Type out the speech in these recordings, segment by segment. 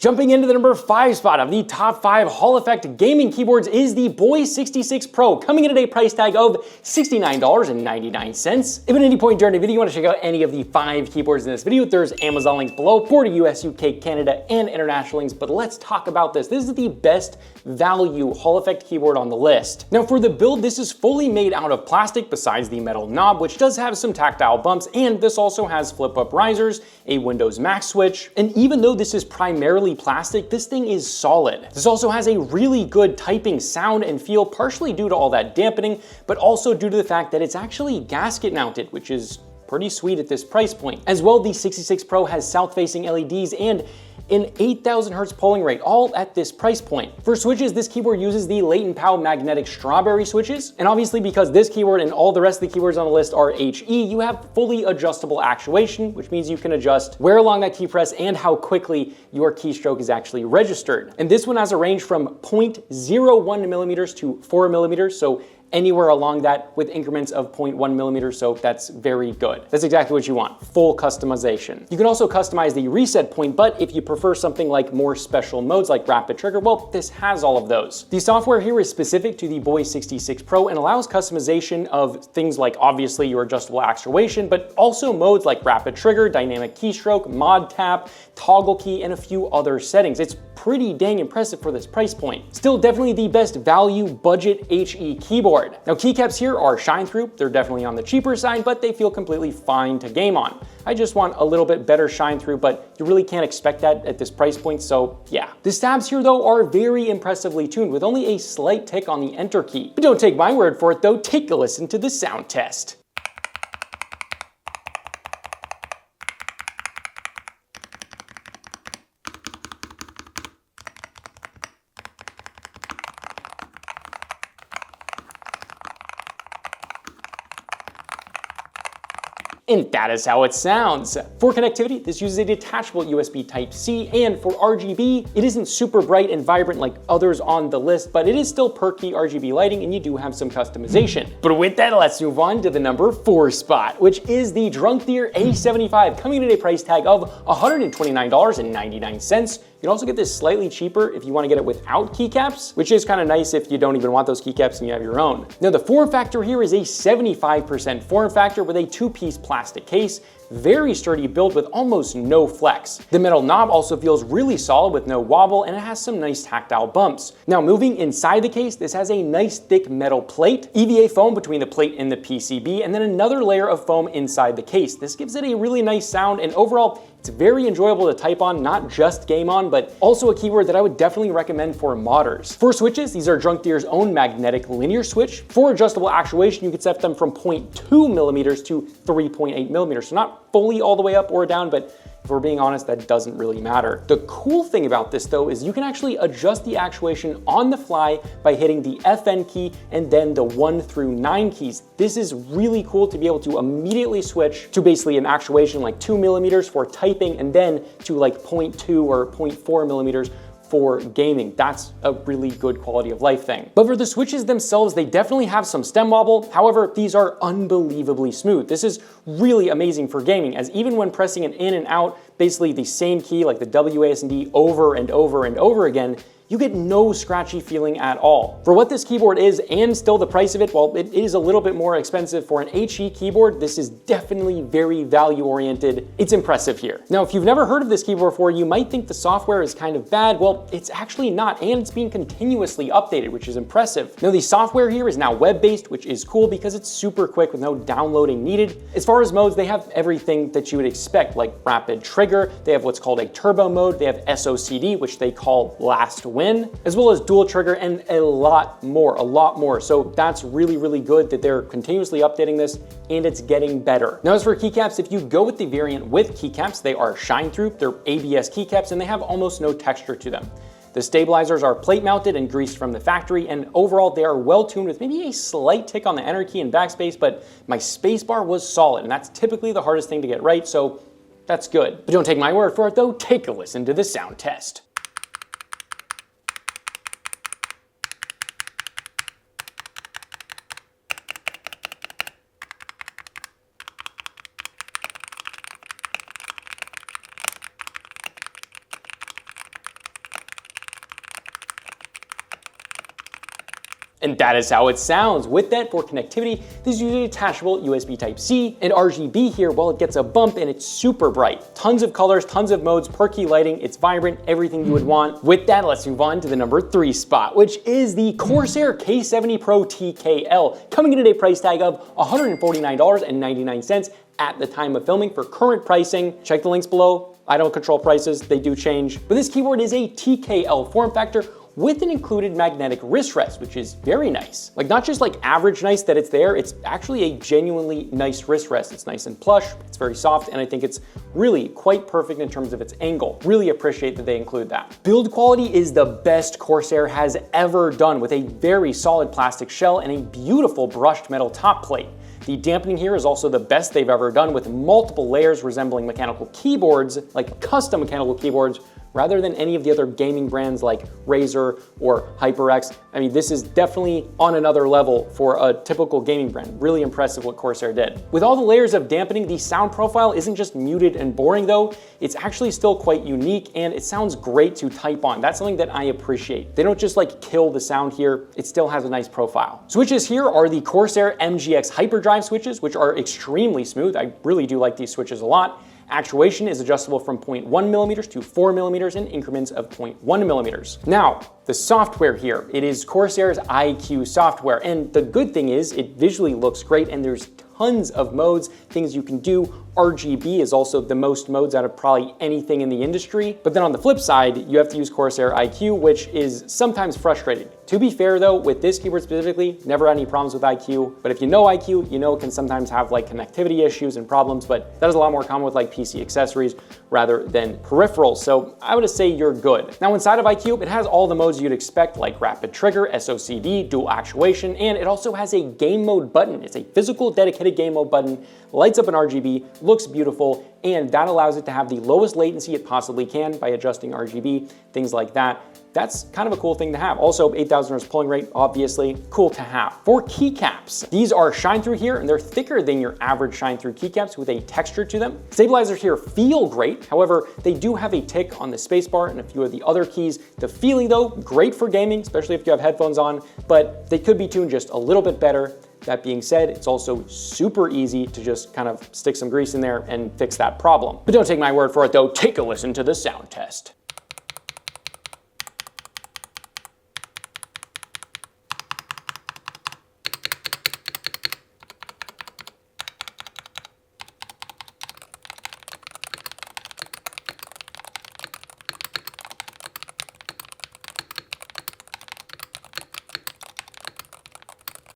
Jumping into the number 5 spot of the top 5 Hall effect gaming keyboards is the BOYI 66 Pro, coming in at a price tag of $69.99. If at any point during the video you want to check out any of the 5 keyboards in this video, there's Amazon links below for the US, UK, Canada, and international links, but let's talk about this. This is the best value Hall effect keyboard on the list. Now for the build, this is fully made out of plastic besides the metal knob, which does have some tactile bumps, and this also has flip-up risers, a Windows Max switch, and even though this is primarily plastic, this thing is solid. This also has a really good typing sound and feel, partially due to all that dampening, but also due to the fact that it's actually gasket mounted, which is pretty sweet at this price point. As well, the 66 Pro has south-facing LEDs and an 8,000 hertz polling rate, all at this price point. For switches, this keyboard uses the Leighton Powell magnetic strawberry switches, and obviously because this keyboard and all the rest of the keyboards on the list are HE, you have fully adjustable actuation, which means you can adjust where along that key press and how quickly your keystroke is actually registered. And this one has a range from 0.01 millimeters to 4 millimeters, so anywhere along that with increments of 0.1 millimeters, so that's very good. That's exactly what you want, full customization. You can also customize the reset point, but if you prefer something like more special modes like rapid trigger, well, this has all of those. The software here is specific to the BOYI 66 Pro and allows customization of things like obviously your adjustable actuation, but also modes like rapid trigger, dynamic keystroke, mod tap, toggle key, and a few other settings. It's pretty dang impressive for this price point. Still definitely the best value budget HE keyboard. Now keycaps here are shine through. They're definitely on the cheaper side, but they feel completely fine to game on. I just want a little bit better shine through, but you really can't expect that at this price point, so yeah. The stabs here though are very impressively tuned with only a slight tick on the enter key. But don't take my word for it though, take a listen to the sound test. And that is how it sounds. For connectivity, this uses a detachable USB Type-C, and for RGB, it isn't super bright and vibrant like others on the list, but it is still perky RGB lighting, and you do have some customization. But with that, let's move on to the number 4 spot, which is the DrunkDeer A75, coming in at a price tag of $129.99. You can also get this slightly cheaper if you want to get it without keycaps, which is kind of nice if you don't even want those keycaps and you have your own. Now the form factor here is a 75% form factor with a 2-piece plastic case, very sturdy build with almost no flex. The metal knob also feels really solid with no wobble, and it has some nice tactile bumps. Now moving inside the case, this has a nice thick metal plate, EVA foam between the plate and the PCB, and then another layer of foam inside the case. This gives it a really nice sound, and overall, it's very enjoyable to type on, not just game on, but also a keyboard that I would definitely recommend for modders. For switches, these are DrunkDeer's own magnetic linear switch. For adjustable actuation, you can set them from 0.2 millimeters to 3.8 millimeters, so not fully all the way up or down, but if we're being honest, that doesn't really matter. The cool thing about this though is you can actually adjust the actuation on the fly by hitting the FN key and then the 1 through 9 keys. This is really cool to be able to immediately switch to basically an actuation like 2 millimeters for typing and then to like 0.2 or 0.4 millimeters for gaming. That's a really good quality of life thing. But for the switches themselves, they definitely have some stem wobble. However, these are unbelievably smooth. This is really amazing for gaming, as even when pressing it in and out, basically the same key like the WASD over and over and over again, you get no scratchy feeling at all. For what this keyboard is and still the price of it, well, it is a little bit more expensive for an HE keyboard. This is definitely very value oriented. It's impressive here. Now, if you've never heard of this keyboard before, you might think the software is kind of bad. Well, it's actually not, and it's being continuously updated, which is impressive. Now, the software here is now web-based, which is cool because it's super quick with no downloading needed. As far as modes, they have everything that you would expect, like rapid trigger. They have what's called a turbo mode. They have SOCD, which they call last win, as well as dual trigger and a lot more. So that's really, really good that they're continuously updating this and it's getting better. Now, as for keycaps, if you go with the variant with keycaps, they are shine through, they're ABS keycaps, and they have almost no texture to them. The stabilizers are plate mounted and greased from the factory, and overall they are well tuned with maybe a slight tick on the enter key and backspace, but my spacebar was solid, and that's typically the hardest thing to get right, so that's good. But don't take my word for it though, take a listen to the sound test. And that is how it sounds. With that, for connectivity, this uses a detachable USB Type-C, and RGB here, well, it gets a bump and it's super bright. Tons of colors, tons of modes, perky lighting, it's vibrant, everything you would want. With that, let's move on to the number 3 spot, which is the Corsair K70 PRO TKL, coming in at a price tag of $149.99 at the time of filming. For current pricing, check the links below. I don't control prices, they do change. But this keyboard is a TKL form factor with an included magnetic wrist rest, which is very nice. Like, not just like average nice that it's there, it's actually a genuinely nice wrist rest. It's nice and plush, it's very soft, and I think it's really quite perfect in terms of its angle. Really appreciate that they include that. Build quality is the best Corsair has ever done, with a very solid plastic shell and a beautiful brushed metal top plate. The dampening here is also the best they've ever done, with multiple layers resembling mechanical keyboards, like custom mechanical keyboards, rather than any of the other gaming brands like Razer or HyperX. I mean, this is definitely on another level for a typical gaming brand. Really impressive what Corsair did. With all the layers of dampening, the sound profile isn't just muted and boring though, it's actually still quite unique, and it sounds great to type on. That's something that I appreciate. They don't just like kill the sound here, it still has a nice profile. Switches here are the Corsair MGX Hyperdrive switches, which are extremely smooth. I really do like these switches a lot. Actuation is adjustable from 0.1 millimeters to 4 millimeters in increments of 0.1 millimeters. Now, the software here, it is Corsair's IQ software, and the good thing is it visually looks great, and there's tons of modes, things you can do. RGB is also the most modes out of probably anything in the industry. But then on the flip side, you have to use Corsair IQ, which is sometimes frustrating. To be fair though, with this keyboard specifically, never had any problems with IQ. But if you know IQ, you know it can sometimes have like connectivity issues and problems, but that is a lot more common with like PC accessories rather than peripherals. So I would say you're good. Now inside of IQ, it has all the modes you'd expect, like rapid trigger, SOCD, dual actuation, and it also has a game mode button. It's a physical dedicated game mode button, lights up in RGB, looks beautiful, and that allows it to have the lowest latency it possibly can by adjusting RGB, things like that. That's kind of a cool thing to have. Also, 8,000 Hz polling rate, obviously, cool to have. For keycaps, these are shine through here, and they're thicker than your average shine through keycaps with a texture to them. Stabilizers here feel great. However, they do have a tick on the spacebar and a few of the other keys. The feeling though, great for gaming, especially if you have headphones on, but they could be tuned just a little bit better. That being said, it's also super easy to just kind of stick some grease in there and fix that problem. But don't take my word for it though, take a listen to the sound test.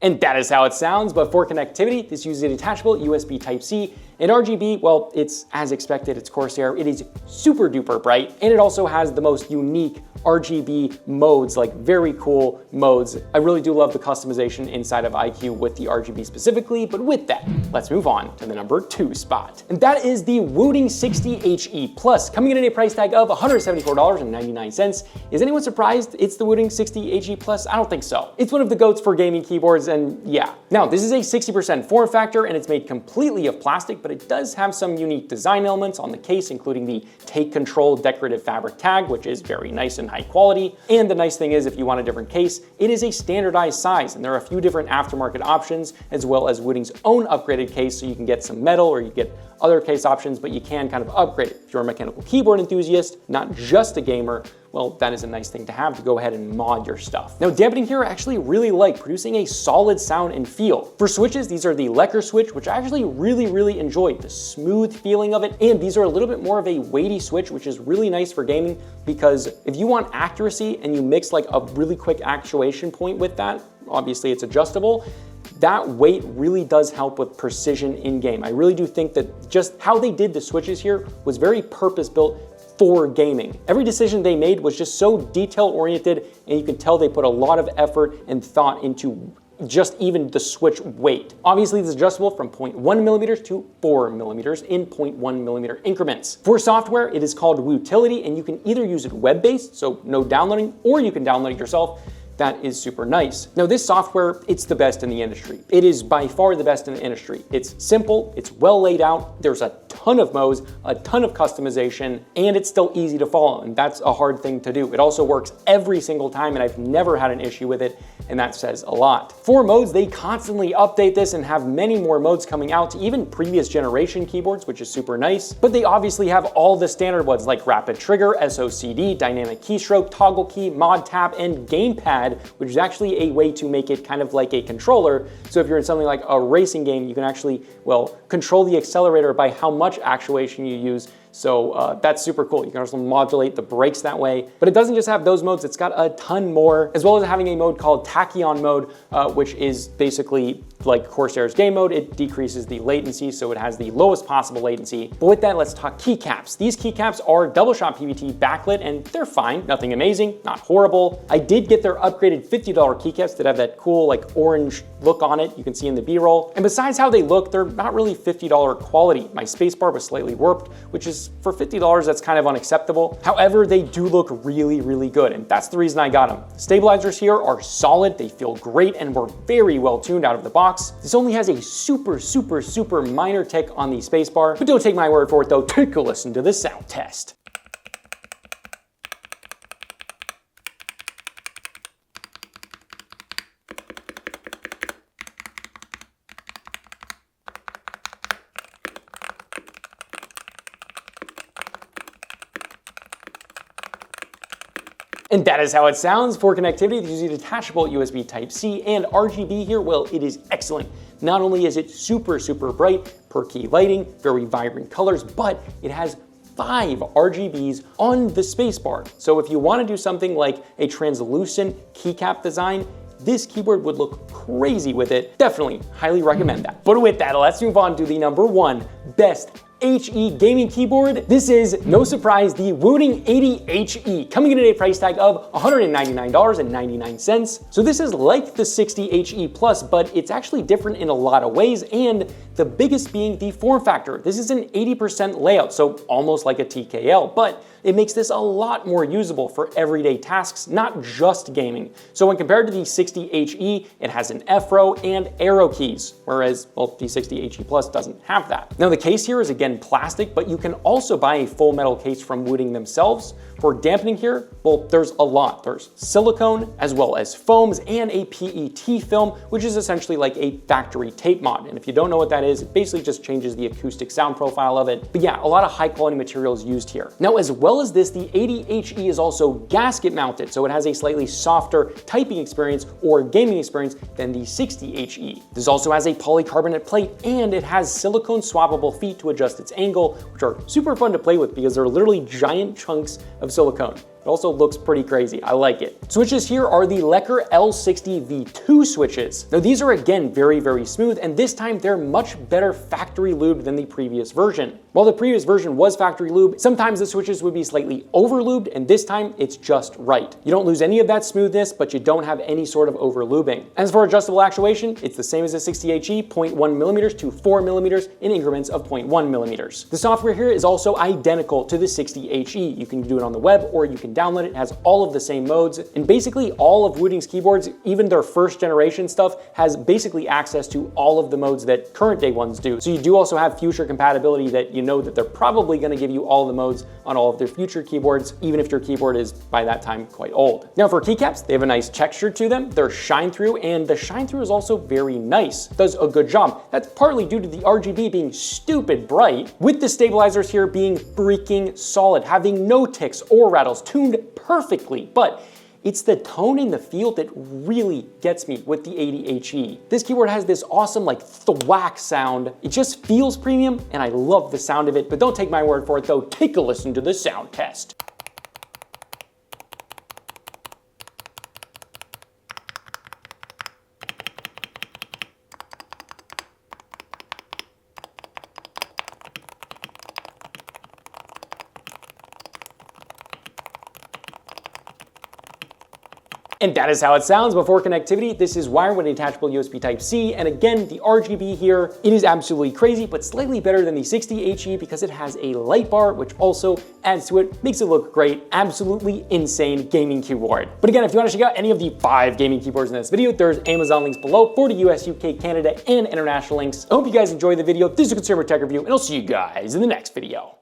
And that is how it sounds, but for connectivity, this uses a detachable USB Type-C, and RGB, well, it's as expected, it's Corsair. It is super duper bright, and it also has the most unique RGB modes, like very cool modes. I really do love the customization inside of IQ with the RGB specifically, but with that, let's move on to the number 2 spot. And that is the Wooting 60 HE Plus, coming in at a price tag of $174.99. Is anyone surprised it's the Wooting 60 HE Plus? I don't think so. It's one of the GOATs for gaming keyboards, and yeah. Now, this is a 60% form factor, and it's made completely of plastic, but it does have some unique design elements on the case, including the Take Control decorative fabric tag, which is very nice and high quality. And the nice thing is, if you want a different case, it is a standardized size, and there are a few different aftermarket options, as well as Wooting's own upgraded case, so you can get some metal or you get other case options, but you can kind of upgrade it. If you're a mechanical keyboard enthusiast, not just a gamer, well, that is a nice thing to have to go ahead and mod your stuff. Now, dampening here I actually really like, producing a solid sound and feel. For switches, these are the Lecker switch, which I actually really enjoy the smooth feeling of it. And these are a little bit more of a weighty switch, which is really nice for gaming, because if you want accuracy and you mix like a really quick actuation point with that, obviously it's adjustable, that weight really does help with precision in game. I really do think that just how they did the switches here was very purpose-built for gaming. Every decision they made was just so detail-oriented, and you can tell they put a lot of effort and thought into just even the switch weight. Obviously, this is adjustable from 0.1 millimeters to 4 millimeters in 0.1 millimeter increments. For software, it is called Wootility, and you can either use it web-based, so no downloading, or you can download it yourself. that is super nice. Now this software, it's the best in the industry. It is by far the best in the industry. It's simple, it's well laid out, there's a ton of modes, a ton of customization, and it's still easy to follow, and that's a hard thing to do. It also works every single time, and I've never had an issue with it, and that says a lot. For modes, they constantly update this and have many more modes coming out to even previous generation keyboards, which is super nice, but they obviously have all the standard ones like rapid trigger, SOCD, dynamic keystroke, toggle key, mod tap, and gamepad, which is actually a way to make it kind of like a controller. So if you're in something like a racing game, you can actually, well, control the accelerator by how much actuation you use. So that's super cool. You can also modulate the brakes that way. But it doesn't just have those modes, it's got a ton more, as well as having a mode called Tachyon mode, which is basically like Corsair's game mode. It decreases the latency, so it has the lowest possible latency. But with that, let's talk keycaps. These keycaps are double shot PVT backlit, and they're fine, nothing amazing, not horrible. I did get their upgraded $50 keycaps that have that cool like orange look on it, you can see in the B-roll. And besides how they look, they're not really $50 quality. My spacebar was slightly warped, which is for $50, that's kind of unacceptable. However, they do look really, really good, and that's the reason I got them. The stabilizers here are solid, they feel great, and were very well tuned out of the box. This only has a super minor tick on the spacebar, but don't take my word for it though, take a listen to the sound test. And that is how it sounds. For connectivity, there's a detachable USB Type-C, and RGB here, well, it is excellent. Not only is it super bright, per key lighting, very vibrant colors, but it has 5 RGBs on the spacebar. So if you want to do something like a translucent keycap design, this keyboard would look crazy with it. Definitely, highly recommend that. But with that, let's move on to the #1 best HE gaming keyboard. This is, no surprise, the Wooting 80HE, coming in at a price tag of $199.99. So this is like the 60HE Plus, but it's actually different in a lot of ways, and the biggest being the form factor. This is an 80% layout, so almost like a TKL, but it makes this a lot more usable for everyday tasks, not just gaming. So when compared to the 60HE, it has an F-row and arrow keys, whereas, well, the 60HE Plus doesn't have that. Now the case here is again plastic, but you can also buy a full metal case from Wooting themselves. For dampening here, well, there's a lot. There's silicone, as well as foams, and a PET film, which is essentially like a factory tape mod. And if you don't know what that is, it basically just changes the acoustic sound profile of it. But yeah, a lot of high quality materials used here. Now, as well as this, the 80HE is also gasket mounted, so it has a slightly softer typing experience or gaming experience than the 60HE. This also has a polycarbonate plate, and it has silicone swappable feet to adjust its angle, which are super fun to play with because they're literally giant chunks of silicone. It also looks pretty crazy. I like it. Switches here are the Lecker L60 V2 switches. Now these are again very smooth, and this time they're much better factory lubed than the previous version. While the previous version was factory lube, sometimes the switches would be slightly over lubed, and this time it's just right. You don't lose any of that smoothness, but you don't have any sort of over lubing. As for adjustable actuation, it's the same as the 60HE, 0.1 millimeters to 4 millimeters in increments of 0.1 millimeters. The software here is also identical to the 60HE. You can do it on the web or you can download it. It has all of the same modes, and basically all of Wooting's keyboards, even their first generation stuff, has basically access to all of the modes that current day ones do. So you do also have future compatibility that you know that they're probably going to give you all the modes on all of their future keyboards, even if your keyboard is by that time quite old. Now for keycaps, they have a nice texture to them. They're shine through, and the shine through is also very nice. Does a good job. That's partly due to the RGB being stupid bright, with the stabilizers here being freaking solid, having no ticks or rattles, tuned perfectly, but it's the tone and the feel that really gets me with the 80HE. This keyboard has this awesome like thwack sound. It just feels premium, and I love the sound of it, but don't take my word for it though, take a listen to the sound test. And that is how it sounds before connectivity. This is wired with an attachable USB Type-C, and again, the RGB here, it is absolutely crazy, but slightly better than the 60HE because it has a light bar, which also adds to it, makes it look great. Absolutely insane gaming keyboard. But again, if you want to check out any of the 5 gaming keyboards in this video, there's Amazon links below for the US, UK, Canada, and international links. I hope you guys enjoyed the video. This is a consumer tech review, and I'll see you guys in the next video.